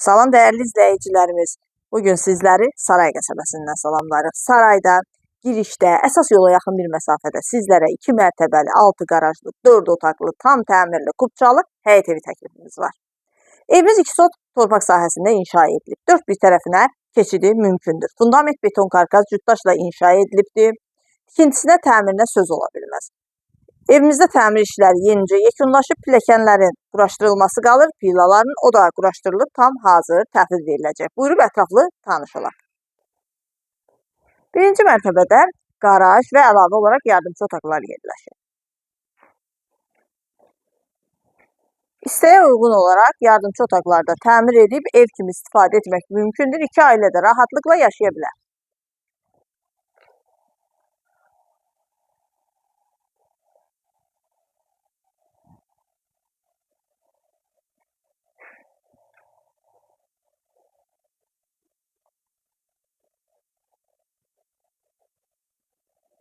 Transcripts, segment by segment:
Salam dəyərli izləyicilərimiz. Bugün sizləri Saray qəsəbəsindən salamlarıq. Sarayda, girişdə, əsas yola yaxın bir məsafədə sizlərə 2 mərtəbəli, 6 qarajlı, 4 otaqlı, tam təmirli, kubçalı həyət evi təklifimiz var. Evimiz 2 sot torpaq sahəsində inşa edilib. 4 bir tərəfinə keçidi mümkündür. Fundament beton karkaz cütdaşla inşa edilibdir. Tikintisinə, təmirinə söz ola bilməz. Evimizdə təmir işləri yenicə yekunlaşıb, pilləkənlərin quraşdırılması qalır, pillaların o da quraşdırılıb, tam hazır təhvil veriləcək. Buyurub ətraflı tanış olaq. Birinci mərtəbədə qaraj və əlavə olaraq yardımçı otaqlar yerləşir. İstəyə uyğun olaraq yardımçı otaqlarda təmir edib ev kimi istifadə etmək mümkündür. 2 ailə də rahatlıqla yaşaya bilər.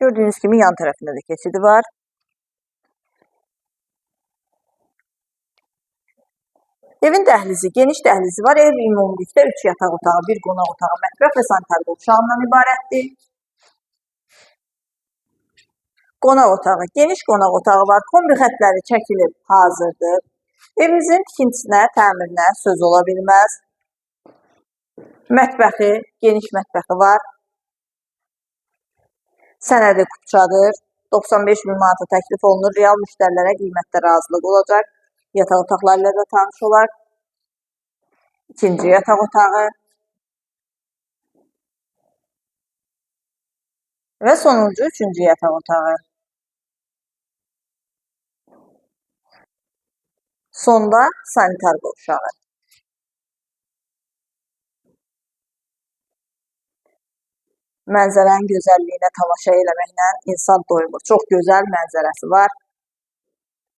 Gördüyünüz kimi yan tərəfində də keçidi var. Evin dəhlizi, geniş dəhlizi var. Ev ümumilikdə 3 yataq otağı, 1 qonaq otağı, mətbəx və sanitar qovşağından ibarətdir. Qonaq otağı, geniş qonaq otağı var. Kombi xətləri çəkilib hazırdır. Evimizin tikintisinə, təmirinə söz ola bilməz. Mətbəxi, geniş mətbəxi var. Sənədi kubçadır. 95 min manata təklif olunur. Real müştərilərə qiymətdə razılıq olacaq. Yataq otaqları ilə də tanış olaq. İkinci yataq otağı. Və sonuncu, üçüncü yataq otağı. Sonda sanitar qovşağı. Mənzərənin gözəlliyinə tamaşa eləməklə insan doymur. Çox gözəl mənzərəsi var.